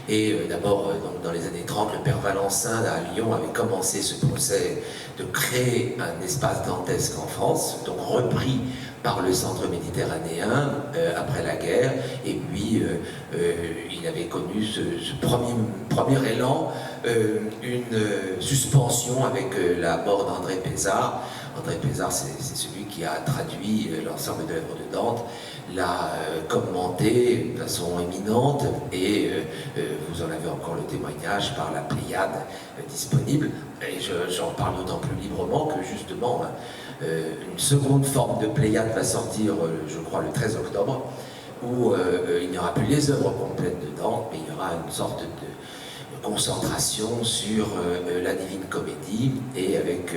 Et d'abord, dans les années 30, le père Valencin à Lyon avait commencé ce procès de créer un espace dantesque en France, donc repris par le centre méditerranéen après la guerre. Et puis, il avait connu ce premier élan, une suspension avec la mort d'André Pézard. André Pézard, c'est celui qui a traduit l'ensemble de l'œuvre de Dante, l'a commenté de façon éminente, et vous en avez encore le témoignage par la Pléiade disponible. Et j'en parle d'autant plus librement que justement, une seconde forme de Pléiade va sortir, je crois, le 13 octobre, où il n'y aura plus les œuvres complètes de Dante, mais il y aura une sorte de concentration sur la Divine Comédie, et avec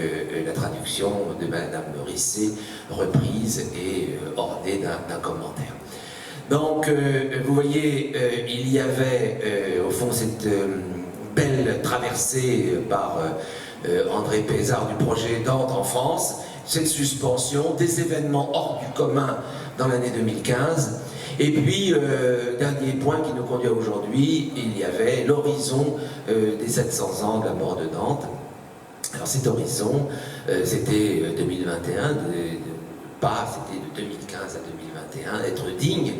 la traduction de Madame Risset reprise et ornée d'un commentaire. Donc, vous voyez, il y avait au fond cette belle traversée par André Pézard du projet Dante en France, cette suspension, des événements hors du commun dans l'année 2015. Et puis, dernier point qui nous conduit à aujourd'hui, il y avait l'horizon des 700 ans de la mort de Dante. Alors cet horizon, c'était 2021, c'était de 2015 à 2021, être digne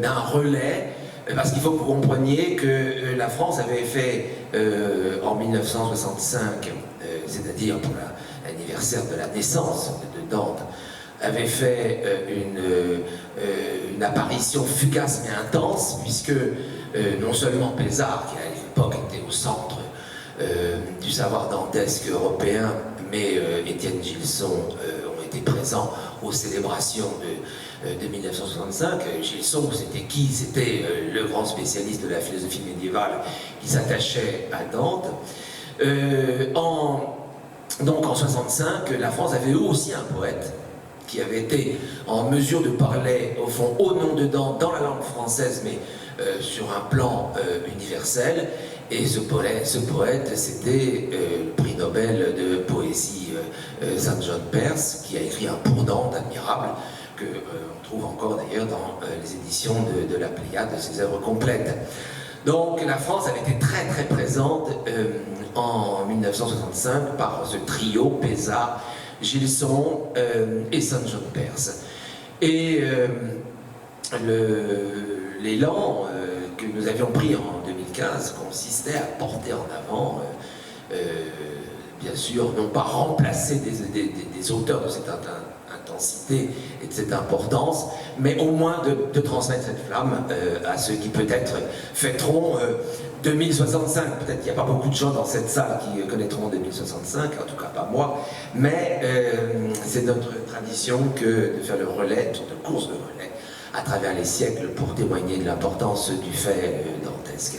d'un relais, parce qu'il faut que vous compreniez que la France avait fait en 1965, c'est-à-dire pour l'anniversaire de la naissance de Dante, avait fait une apparition fugace mais intense, puisque non seulement Pézard, qui à l'époque était au centre du savoir dantesque européen, mais Étienne Gilson ont été présents aux célébrations de 1965. Gilson, c'était qui? C'était le grand spécialiste de la philosophie médiévale qui s'attachait à Dante. Donc en 65, la France avait eu aussi un poète qui avait été en mesure de parler, au fond, au nom de Dante, dans la langue française, mais sur un plan universel. Et ce poète, c'était le prix Nobel de poésie St. John Perse, qui a écrit un pour Dante admirable, que on trouve encore d'ailleurs dans les éditions de la Pléiade, de ses œuvres complètes. Donc la France avait été très très présente en 1965 par ce trio Pézard, Gilson et St. John Perse. Et l'élan que nous avions pris en 2015 consistait à porter en avant, bien sûr, non pas remplacer des auteurs de cette intensité et de cette importance, mais au moins de transmettre cette flamme à ceux qui peut-être fêteront 2065. Peut-être qu'il n'y a pas beaucoup de gens dans cette salle qui connaîtront 2065, en tout cas pas moi, mais c'est notre tradition que de faire le relais, une sorte de course de relais, à travers les siècles pour témoigner de l'importance du fait dantesque.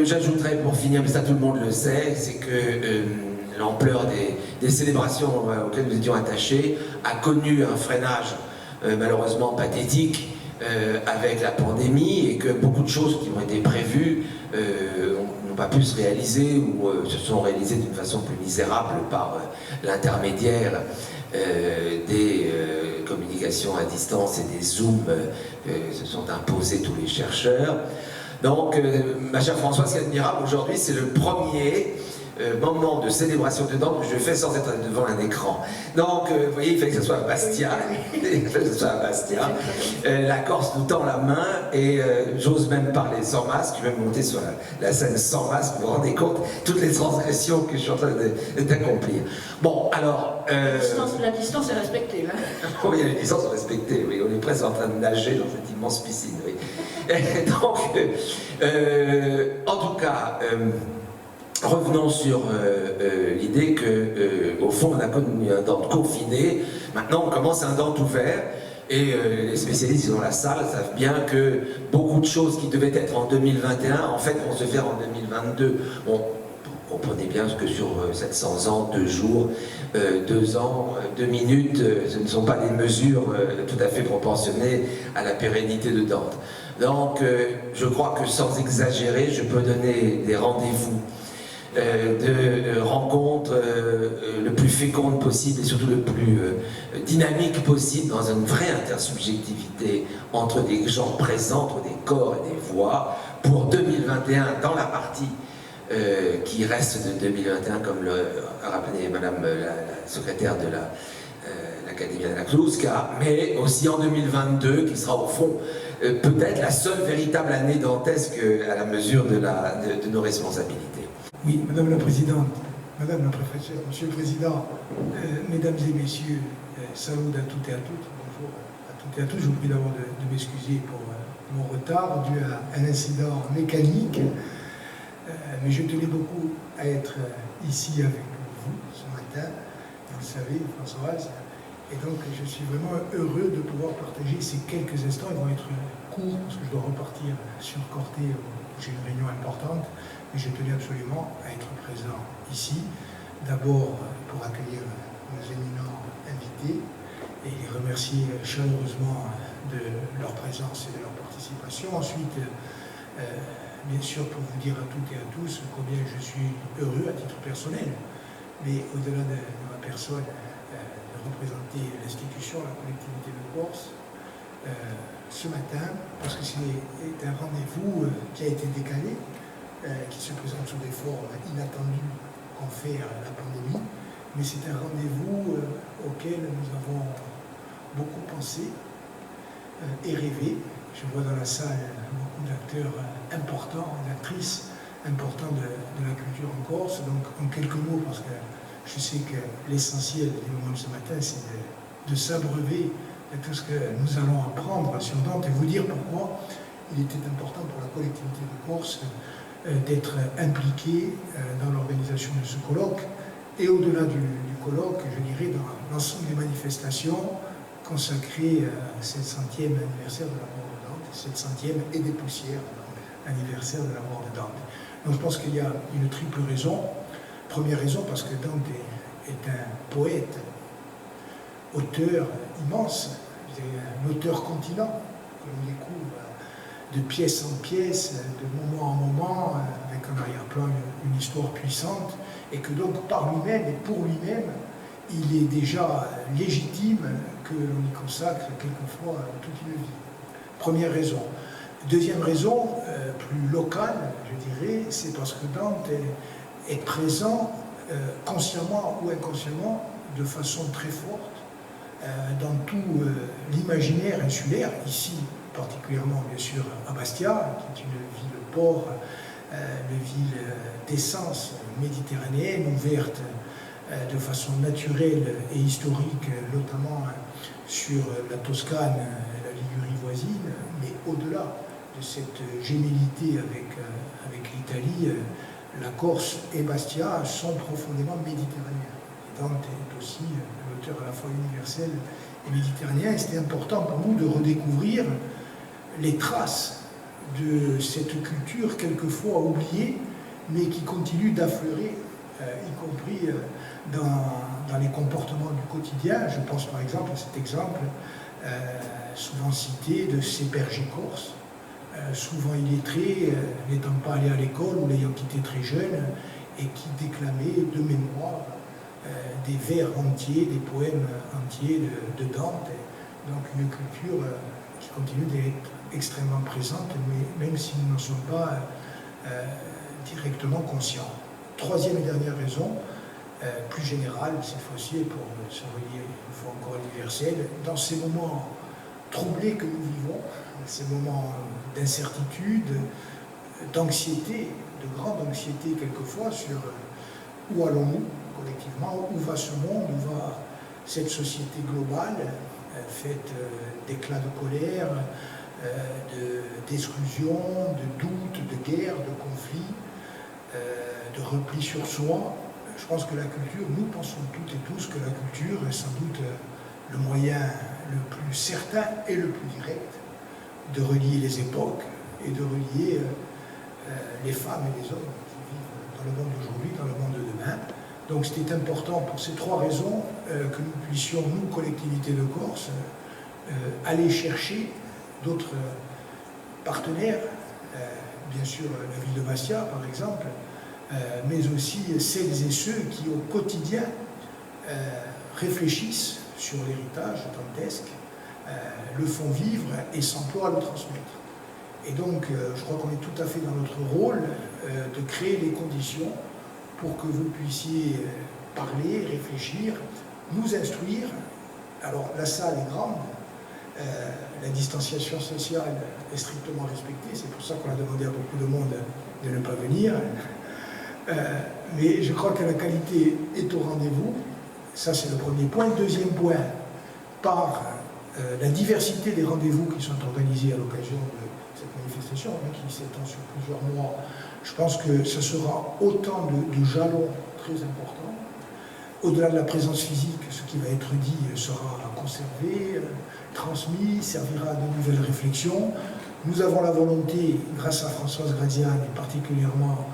J'ajouterais pour finir, mais ça tout le monde le sait, c'est que l'ampleur des célébrations auxquelles nous étions attachés a connu un freinage malheureusement pathétique avec la pandémie, et que beaucoup de choses qui ont été prévues n'ont pas pu se réaliser, ou se sont réalisées d'une façon plus misérable par l'intermédiaire des communications à distance et des Zooms se sont imposés tous les chercheurs. Donc, ma chère Françoise, ce qui est admirable aujourd'hui, c'est le premier moment de célébration de Dante que je fais sans être devant un écran. Donc, vous voyez, il fallait que ce soit à Bastia. Il fallait que ce soit à Bastia. La Corse nous tend la main, et j'ose même parler sans masque. Je vais monter sur la scène sans masque. Vous vous rendez compte toutes les transgressions que je suis en train d'accomplir. Bon, alors... La distance est respectée, là. Oui, les distances sont respectées, oui. On est presque en train de nager dans cette immense piscine, oui. Donc, en tout cas... revenons sur l'idée que, au fond, on a connu un Dante confiné. Maintenant, on commence un Dante ouvert. Et les spécialistes dans la salle savent bien que beaucoup de choses qui devaient être en 2021, en fait, vont se faire en 2022. Bon, vous comprenez bien que sur 700 ans, 2 jours, 2 ans, 2 minutes, ce ne sont pas des mesures tout à fait proportionnées à la pérennité de Dante. Donc, je crois que sans exagérer, je peux donner des rendez-vous de rencontres le plus féconde possible et surtout le plus dynamique possible dans une vraie intersubjectivité entre des gens présents, entre des corps et des voix, pour 2021, dans la partie qui reste de 2021, comme a rappelé Madame la secrétaire de l'Académie de la Cruzca, mais aussi en 2022, qui sera au fond peut-être la seule véritable année dantesque à la mesure de nos responsabilités. Oui, Madame la Présidente, Madame la Préfète, Monsieur le Président, Mesdames et Messieurs, salut à toutes et à toutes, bonjour à toutes et à tous, je vous prie d'abord de m'excuser pour mon retard dû à un incident mécanique, mais je tenais beaucoup à être ici avec vous ce matin, vous le savez, Françoise. Et donc, je suis vraiment heureux de pouvoir partager ces quelques instants. Ils vont être courts parce que je dois repartir sur Corté où j'ai une réunion importante. Mais je tenais absolument à être présent ici. D'abord, pour accueillir nos éminents invités et les remercier chaleureusement de leur présence et de leur participation. Ensuite, bien sûr, pour vous dire à toutes et à tous combien je suis heureux à titre personnel, mais au-delà de ma personne, représenter l'institution, la collectivité de Corse, ce matin, parce que c'est un rendez-vous qui a été décalé, qui se présente sous des formes inattendues qu'en fait la pandémie, mais c'est un rendez-vous auquel nous avons beaucoup pensé et rêvé. Je vois dans la salle beaucoup d'acteurs importants, d'actrices importants de la culture en Corse, donc en quelques mots, parce que je sais que l'essentiel du moment de ce matin, c'est de s'abreuver de tout ce que nous allons apprendre sur Dante et vous dire pourquoi il était important pour la collectivité de Corse d'être impliqué dans l'organisation de ce colloque et au-delà du colloque, je dirais, dans l'ensemble des manifestations consacrées à 700e anniversaire de la mort de Dante, 700e et des poussières anniversaire de la mort de Dante. Donc je pense qu'il y a une triple raison. Première raison, parce que Dante est un poète, auteur immense, un auteur continent, que l'on découvre de pièce en pièce, de moment en moment, avec en arrière-plan une histoire puissante, et que donc par lui-même et pour lui-même, il est déjà légitime que l'on y consacre quelquefois toute une vie. Première raison. Deuxième raison, plus locale, je dirais, c'est parce que Dante est présent consciemment ou inconsciemment de façon très forte dans tout l'imaginaire insulaire, ici particulièrement bien sûr à Bastia, qui est une ville-port, une ville d'essence méditerranéenne, ouverte de façon naturelle et historique, notamment sur la Toscane et la Ligurie voisine, mais au-delà de cette gémellité avec l'Italie, la Corse et Bastia sont profondément méditerranéens. Et Dante est aussi un auteur à la fois universel et méditerranéen. Et c'était important pour nous de redécouvrir les traces de cette culture quelquefois oubliée, mais qui continue d'affleurer, y compris dans les comportements du quotidien. Je pense par exemple à cet exemple souvent cité de ces bergers corses, souvent illettrés, n'étant pas allés à l'école ou l'ayant quitté très jeune, et qui déclamaient de mémoire des vers entiers, des poèmes entiers de Dante. Donc une culture qui continue d'être extrêmement présente, mais même si nous n'en sommes pas directement conscients. Troisième et dernière raison, plus générale cette fois-ci, pour se relier une fois encore à l'universel, dans ces moments troublés que nous vivons, ces moments d'incertitude, d'anxiété, de grande anxiété quelquefois sur où allons-nous collectivement, où va ce monde, où va cette société globale, faite d'éclats de colère, d'exclusion, de doute, de guerre, de conflit, de repli sur soi. Je pense que la culture, nous pensons toutes et tous que la culture est sans doute le moyen le plus certain et le plus direct de relier les époques et de relier les femmes et les hommes qui vivent dans le monde d'aujourd'hui, dans le monde de demain. Donc c'était important pour ces trois raisons que nous puissions, nous, collectivité de Corse, aller chercher d'autres partenaires, bien sûr la ville de Bastia par exemple, mais aussi celles et ceux qui au quotidien réfléchissent sur l'héritage dantesque, le font vivre et s'emploient à le transmettre. Et donc, je crois qu'on est tout à fait dans notre rôle de créer les conditions pour que vous puissiez parler, réfléchir, nous instruire. Alors, la salle est grande, la distanciation sociale est strictement respectée, c'est pour ça qu'on a demandé à beaucoup de monde de ne pas venir. Mais je crois que la qualité est au rendez-vous, ça c'est le premier point. Deuxième point, par la diversité des rendez-vous qui sont organisés à l'occasion de cette manifestation, qui s'étend sur plusieurs mois, je pense que ce sera autant de jalons très importants. Au-delà de la présence physique, ce qui va être dit sera conservé, transmis, servira à de nouvelles réflexions. Nous avons la volonté, grâce à Françoise Gradiane et particulièrement,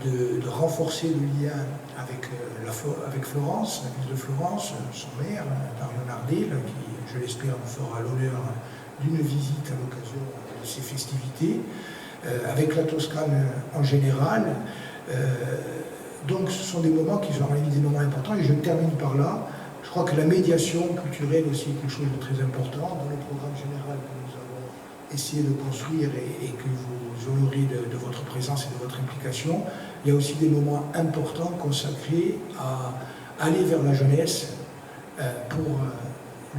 de renforcer le lien avec Florence, la ville de Florence, son maire, Marion Nardel, qui, je l'espère, nous fera l'honneur d'une visite à l'occasion de ces festivités, avec la Toscane en général. Donc ce sont des moments qui sont des moments importants, et je termine par là. Je crois que la médiation culturelle aussi est quelque chose de très important dans le programme général que nous avons essayé de construire et que vous honorez de votre présence et de votre implication. Il y a aussi des moments importants consacrés à aller vers la jeunesse pour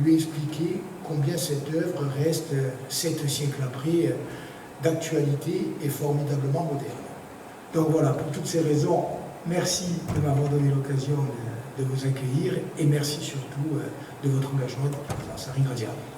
lui expliquer combien cette œuvre reste 7 siècles après d'actualité et formidablement moderne. Donc voilà, pour toutes ces raisons, merci de m'avoir donné l'occasion de vous accueillir et merci surtout de votre engagement et de votre présence. Harry Gradiane.